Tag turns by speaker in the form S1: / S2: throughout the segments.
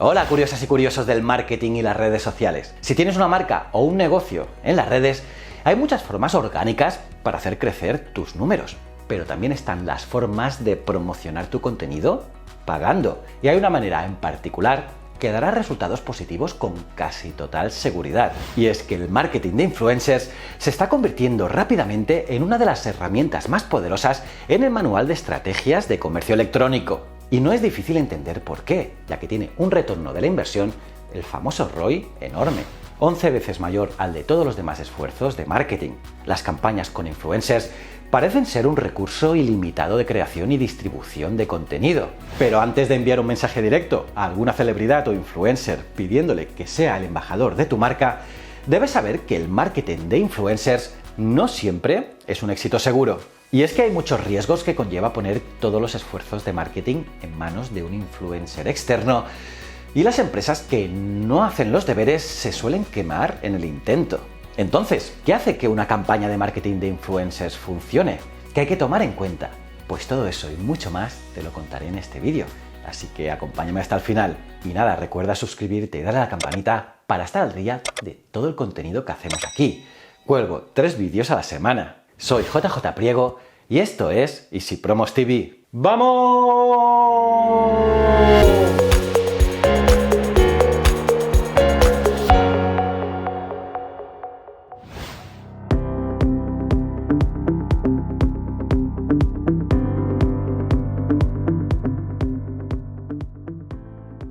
S1: Hola curiosas y curiosos del marketing y las redes sociales. Si tienes una marca o un negocio en las redes, hay muchas formas orgánicas para hacer crecer tus números. Pero también están las formas de promocionar tu contenido pagando. Y hay una manera en particular que dará resultados positivos con casi total seguridad. Y es que el marketing de influencers se está convirtiendo rápidamente en una de las herramientas más poderosas en el manual de estrategias de comercio electrónico. Y no es difícil entender por qué, ya que tiene un retorno de la inversión, el famoso ROI, enorme. 11 veces mayor al de todos los demás esfuerzos de marketing. Las campañas con influencers parecen ser un recurso ilimitado de creación y distribución de contenido. Pero antes de enviar un mensaje directo a alguna celebridad o influencer pidiéndole que sea el embajador de tu marca, debes saber que el marketing de influencers no siempre es un éxito seguro. Y es que hay muchos riesgos que conlleva poner todos los esfuerzos de marketing en manos de un influencer externo, y las empresas que no hacen los deberes se suelen quemar en el intento. Entonces, ¿qué hace que una campaña de marketing de influencers funcione? ¿Qué hay que tomar en cuenta? Pues todo eso y mucho más te lo contaré en este vídeo. Así que acompáñame hasta el final. Y nada, recuerda suscribirte y darle a la campanita para estar al día de todo el contenido que hacemos aquí. Cuelgo 3 vídeos a la semana. Soy JJ Priego y esto es Easy Promos TV. ¡Vamos!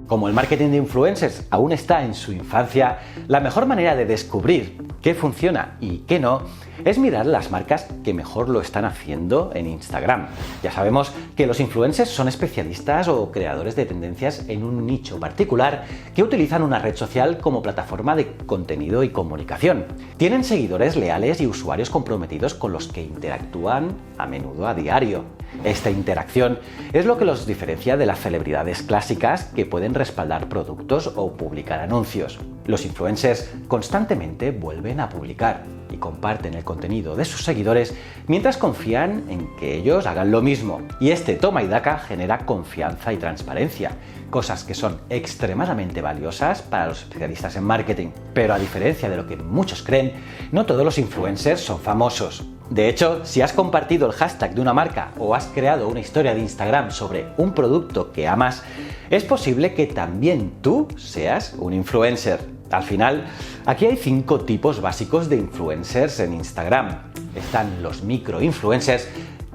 S1: Como el marketing de influencers aún está en su infancia, la mejor manera de descubrir qué funciona y qué no es mirar las marcas que mejor lo están haciendo en Instagram. Ya sabemos que los influencers son especialistas o creadores de tendencias en un nicho particular que utilizan una red social como plataforma de contenido y comunicación. Tienen seguidores leales y usuarios comprometidos con los que interactúan a menudo a diario. Esta interacción es lo que los diferencia de las celebridades clásicas que pueden respaldar productos o publicar anuncios. Los influencers constantemente vuelven a publicar y comparten el contenido de sus seguidores mientras confían en que ellos hagan lo mismo. Y este toma y daca genera confianza y transparencia, cosas que son extremadamente valiosas para los especialistas en marketing. Pero a diferencia de lo que muchos creen, no todos los influencers son famosos. De hecho, si has compartido el hashtag de una marca o has creado una historia de Instagram sobre un producto que amas, es posible que también tú seas un influencer. Al final, aquí hay 5 tipos básicos de influencers en Instagram. Están los microinfluencers,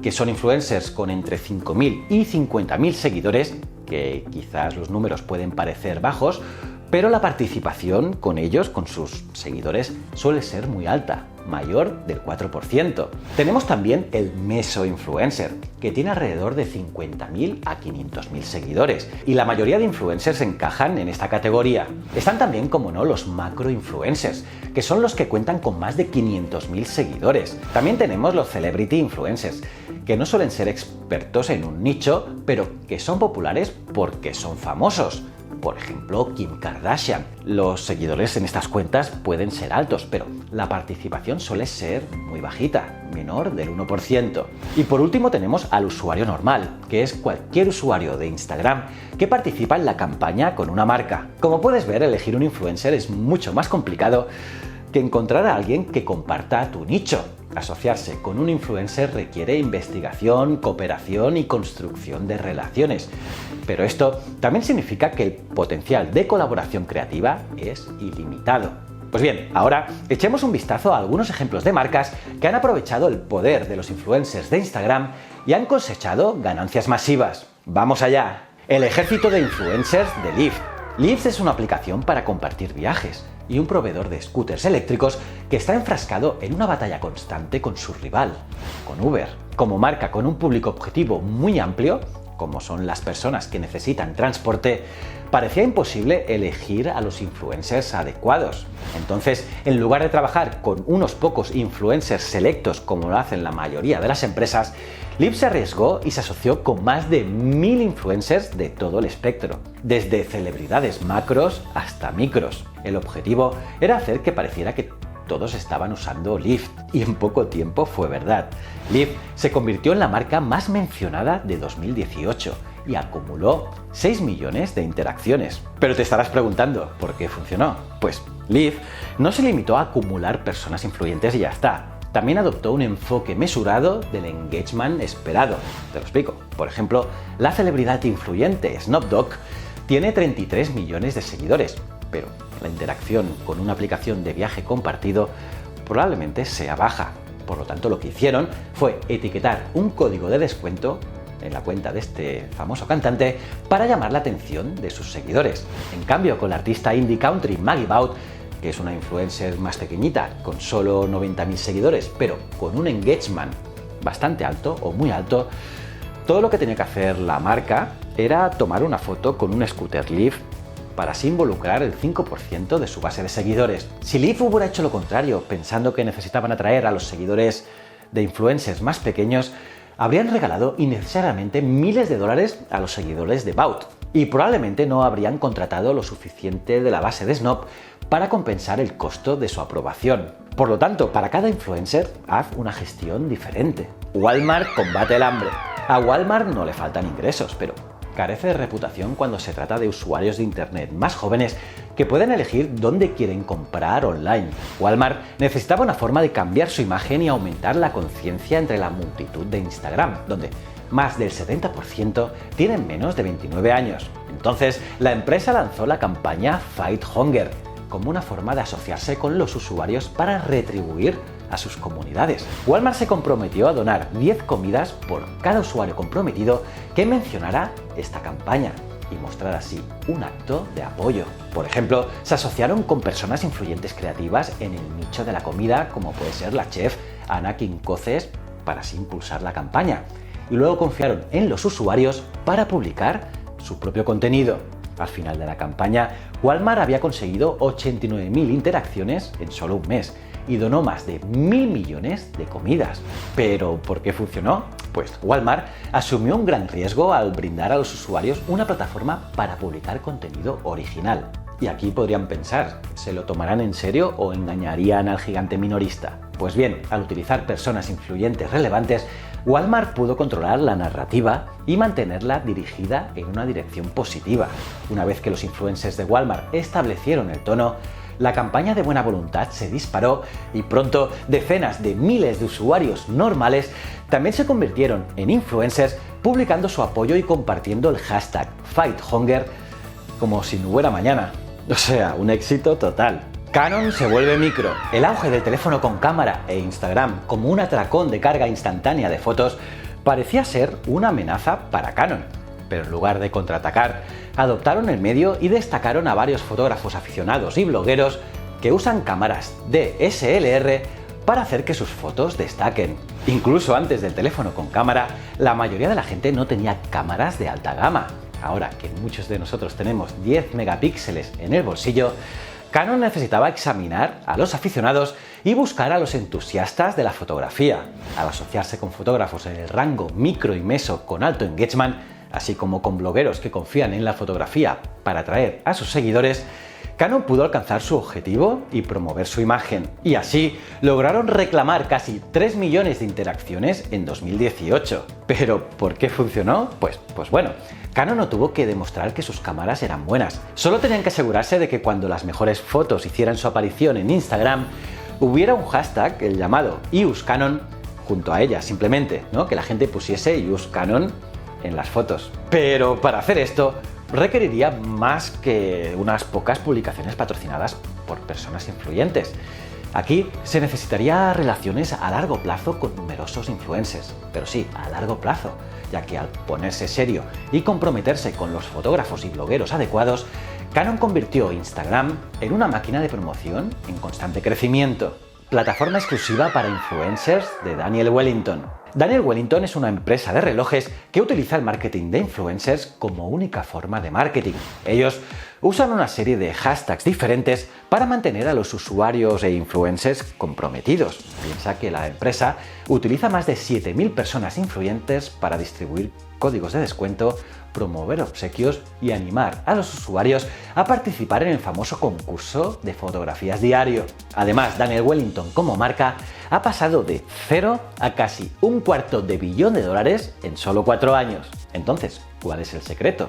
S1: que son influencers con entre 5.000 y 50.000 seguidores, que quizás los números pueden parecer bajos, pero la participación con ellos, con sus seguidores, suele ser muy alta, mayor del 4%. Tenemos también el mesoinfluencer, que tiene alrededor de 50.000 a 500.000 seguidores, y la mayoría de influencers encajan en esta categoría. Están también, como no, los macroinfluencers, que son los que cuentan con más de 500.000 seguidores. También tenemos los celebrity influencers, que no suelen ser expertos en un nicho, pero que son populares porque son famosos. Por ejemplo, Kim Kardashian. Los seguidores en estas cuentas pueden ser altos, pero la participación suele ser muy bajita, menor del 1%. Y por último tenemos al usuario normal, que es cualquier usuario de Instagram que participa en la campaña con una marca. Como puedes ver, elegir un influencer es mucho más complicado que encontrar a alguien que comparta tu nicho. Asociarse con un influencer requiere investigación, cooperación y construcción de relaciones. Pero esto también significa que el potencial de colaboración creativa es ilimitado. Pues bien, ahora echemos un vistazo a algunos ejemplos de marcas que han aprovechado el poder de los influencers de Instagram y han cosechado ganancias masivas. ¡Vamos allá! El ejército de influencers de Lyft. Lyft es una aplicación para compartir viajes y un proveedor de scooters eléctricos que está enfrascado en una batalla constante con su rival, con Uber. Como marca con un público objetivo muy amplio, como son las personas que necesitan transporte, parecía imposible elegir a los influencers adecuados. Entonces, en lugar de trabajar con unos pocos influencers selectos como lo hacen la mayoría de las empresas, Lyft se arriesgó y se asoció con más de 1.000 influencers de todo el espectro, desde celebridades macros hasta micros. El objetivo era hacer que pareciera que todos estaban usando Lyft, y en poco tiempo fue verdad. Lyft se convirtió en la marca más mencionada de 2018 y acumuló 6 millones de interacciones. Pero te estarás preguntando, ¿por qué funcionó? Pues Live no se limitó a acumular personas influyentes y ya está. También adoptó un enfoque mesurado del engagement esperado. Te lo explico. Por ejemplo, la celebridad influyente Snoop Dogg tiene 33 millones de seguidores, pero la interacción con una aplicación de viaje compartido probablemente sea baja. Por lo tanto, lo que hicieron fue etiquetar un código de descuento en la cuenta de este famoso cantante para llamar la atención de sus seguidores. En cambio, con la artista indie country Maggie Baut, que es una influencer más pequeñita, con solo 90.000 seguidores, pero con un engagement bastante alto o muy alto, todo lo que tenía que hacer la marca era tomar una foto con un scooter Live para así involucrar el 5% de su base de seguidores. Si Live hubiera hecho lo contrario, pensando que necesitaban atraer a los seguidores de influencers más pequeños, habrían regalado innecesariamente miles de dólares a los seguidores de Baut y probablemente no habrían contratado lo suficiente de la base de Snoop para compensar el costo de su aprobación. Por lo tanto, para cada influencer, haz una gestión diferente. Walmart combate el hambre. A Walmart no le faltan ingresos, pero carece de reputación cuando se trata de usuarios de Internet más jóvenes que pueden elegir dónde quieren comprar online. Walmart necesitaba una forma de cambiar su imagen y aumentar la conciencia entre la multitud de Instagram, donde más del 70% tienen menos de 29 años. Entonces, la empresa lanzó la campaña Fight Hunger como una forma de asociarse con los usuarios para retribuir a sus comunidades. Walmart se comprometió a donar 10 comidas por cada usuario comprometido que mencionara esta campaña y mostrar así un acto de apoyo. Por ejemplo, se asociaron con personas influyentes creativas en el nicho de la comida, como puede ser la chef Anna Quincoces, para así impulsar la campaña. Y luego confiaron en los usuarios para publicar su propio contenido. Al final de la campaña, Walmart había conseguido 89.000 interacciones en solo un mes y donó más de 1.000 millones de comidas. ¿Pero por qué funcionó? Pues Walmart asumió un gran riesgo al brindar a los usuarios una plataforma para publicar contenido original. Y aquí podrían pensar, ¿se lo tomarán en serio o engañarían al gigante minorista? Pues bien, al utilizar personas influyentes relevantes, Walmart pudo controlar la narrativa y mantenerla dirigida en una dirección positiva. Una vez que los influencers de Walmart establecieron el tono, la campaña de buena voluntad se disparó y pronto decenas de miles de usuarios normales también se convirtieron en influencers publicando su apoyo y compartiendo el hashtag FightHunger como si no hubiera mañana. O sea, un éxito total. Canon se vuelve micro. El auge del teléfono con cámara e Instagram como un atracón de carga instantánea de fotos parecía ser una amenaza para Canon. Pero en lugar de contraatacar, adoptaron el medio y destacaron a varios fotógrafos aficionados y blogueros que usan cámaras DSLR para hacer que sus fotos destaquen. Incluso antes del teléfono con cámara, la mayoría de la gente no tenía cámaras de alta gama. Ahora que muchos de nosotros tenemos 10 megapíxeles en el bolsillo, Canon necesitaba examinar a los aficionados y buscar a los entusiastas de la fotografía. Al asociarse con fotógrafos en el rango micro y meso con alto engagement, así como con blogueros que confían en la fotografía para atraer a sus seguidores, Canon pudo alcanzar su objetivo y promover su imagen. Y así lograron reclamar casi 3 millones de interacciones en 2018. ¿Pero por qué funcionó? Pues bueno, Canon no tuvo que demostrar que sus cámaras eran buenas. Solo tenían que asegurarse de que cuando las mejores fotos hicieran su aparición en Instagram, hubiera un hashtag, el llamado #UseCanon, junto a ellas, simplemente, ¿no? Que la gente pusiese #UseCanon en las fotos. Pero para hacer esto, requeriría más que unas pocas publicaciones patrocinadas por personas influyentes. Aquí se necesitaría relaciones a largo plazo con numerosos influencers, pero sí, a largo plazo, ya que al ponerse serio y comprometerse con los fotógrafos y blogueros adecuados, Canon convirtió Instagram en una máquina de promoción en constante crecimiento. Plataforma exclusiva para influencers de Daniel Wellington. Daniel Wellington es una empresa de relojes que utiliza el marketing de influencers como única forma de marketing. Ellos usan una serie de hashtags diferentes para mantener a los usuarios e influencers comprometidos. Piensa que la empresa utiliza más de 7.000 personas influyentes para distribuir códigos de descuento, promover obsequios y animar a los usuarios a participar en el famoso concurso de fotografías diario. Además, Daniel Wellington como marca ha pasado de 0 a casi $250 millón en solo 4 años. Entonces, ¿cuál es el secreto?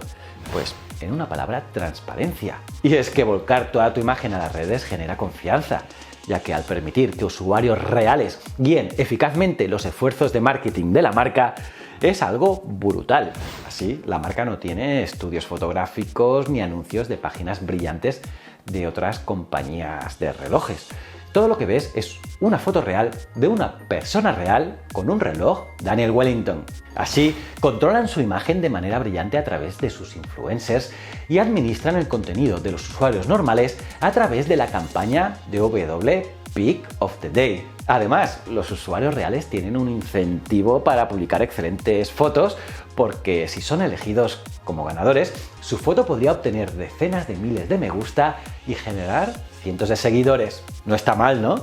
S1: Pues, en una palabra, transparencia. Y es que volcar toda tu imagen a las redes genera confianza, ya que al permitir que usuarios reales guíen eficazmente los esfuerzos de marketing de la marca, es algo brutal. Así, la marca no tiene estudios fotográficos ni anuncios de páginas brillantes de otras compañías de relojes. Todo lo que ves es una foto real de una persona real con un reloj Daniel Wellington. Así, controlan su imagen de manera brillante a través de sus influencers y administran el contenido de los usuarios normales a través de la campaña DW Pick of the Day. Además, los usuarios reales tienen un incentivo para publicar excelentes fotos porque si son elegidos como ganadores, su foto podría obtener decenas de miles de me gusta y generar cientos de seguidores. No está mal, ¿no?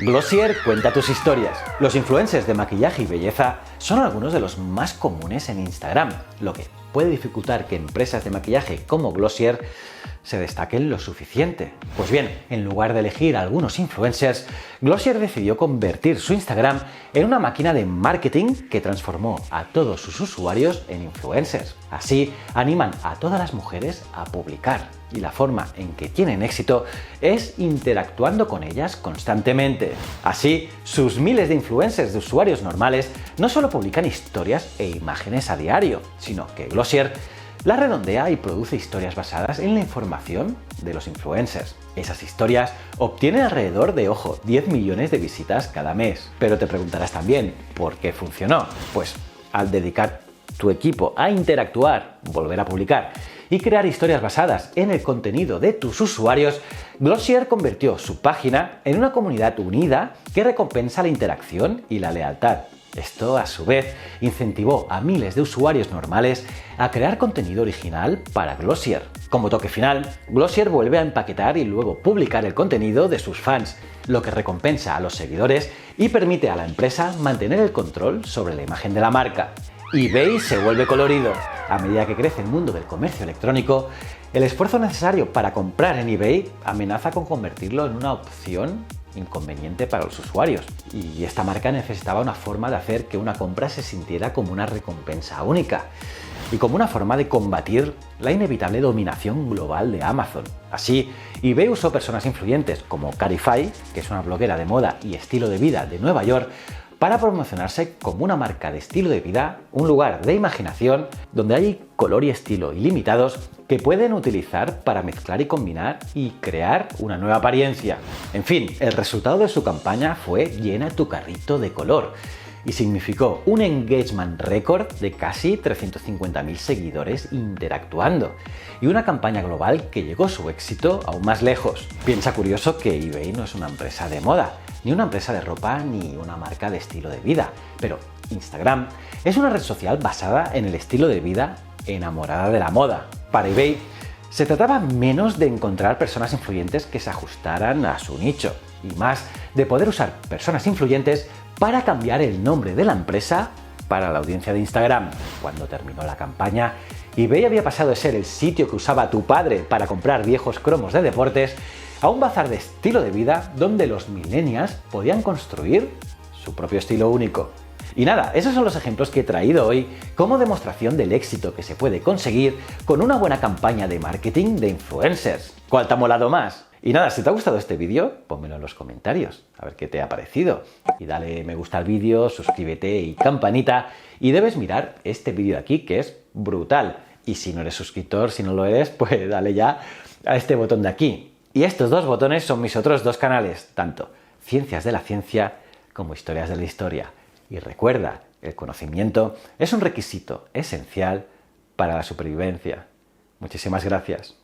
S1: Glossier cuenta tus historias. Los influencers de maquillaje y belleza son algunos de los más comunes en Instagram, lo que puede dificultar que empresas de maquillaje como Glossier se destaquen lo suficiente. Pues bien, en lugar de elegir a algunos influencers, Glossier decidió convertir su Instagram en una máquina de marketing que transformó a todos sus usuarios en influencers. Así, animan a todas las mujeres a publicar. Y la forma en que tienen éxito es interactuando con ellas constantemente. Así, sus miles de influencers de usuarios normales no solo publican historias e imágenes a diario, sino que Glossier las redondea y produce historias basadas en la información de los influencers. Esas historias obtienen alrededor de, 10 millones de visitas cada mes. Pero te preguntarás también, ¿por qué funcionó? Pues al dedicar tu equipo a interactuar, volver a publicar y crear historias basadas en el contenido de tus usuarios, Glossier convirtió su página en una comunidad unida que recompensa la interacción y la lealtad. Esto, a su vez, incentivó a miles de usuarios normales a crear contenido original para Glossier. Como toque final, Glossier vuelve a empaquetar y luego publicar el contenido de sus fans, lo que recompensa a los seguidores y permite a la empresa mantener el control sobre la imagen de la marca. eBay se vuelve colorido. A medida que crece el mundo del comercio electrónico, el esfuerzo necesario para comprar en eBay amenaza con convertirlo en una opción inconveniente para los usuarios. Y esta marca necesitaba una forma de hacer que una compra se sintiera como una recompensa única y como una forma de combatir la inevitable dominación global de Amazon. Así, eBay usó personas influyentes como Carify, que es una bloguera de moda y estilo de vida de Nueva York, para promocionarse como una marca de estilo de vida, un lugar de imaginación donde hay color y estilo ilimitados que pueden utilizar para mezclar y combinar y crear una nueva apariencia. En fin, el resultado de su campaña fue llena tu carrito de color y significó un engagement récord de casi 350.000 seguidores interactuando y una campaña global que llegó su éxito aún más lejos. Piensa curioso que eBay no es una empresa de moda, ni una empresa de ropa, ni una marca de estilo de vida, pero Instagram es una red social basada en el estilo de vida enamorada de la moda. Para eBay se trataba menos de encontrar personas influyentes que se ajustaran a su nicho y más de poder usar personas influyentes para cambiar el nombre de la empresa para la audiencia de Instagram. Cuando terminó la campaña, eBay había pasado de ser el sitio que usaba tu padre para comprar viejos cromos de deportes a un bazar de estilo de vida donde los millennials podían construir su propio estilo único. Y nada, esos son los ejemplos que he traído hoy como demostración del éxito que se puede conseguir con una buena campaña de marketing de influencers. ¿Cuál te ha molado más? Y nada, si te ha gustado este vídeo, pónmelo en los comentarios, a ver qué te ha parecido. Y dale me gusta al vídeo, suscríbete y campanita. Y debes mirar este vídeo de aquí, que es brutal. Y si no eres suscriptor, si no lo eres, pues dale ya a este botón de aquí. Y estos dos botones son mis otros dos canales, tanto Ciencias de la Ciencia como Historias de la Historia. Y recuerda, el conocimiento es un requisito esencial para la supervivencia. Muchísimas gracias.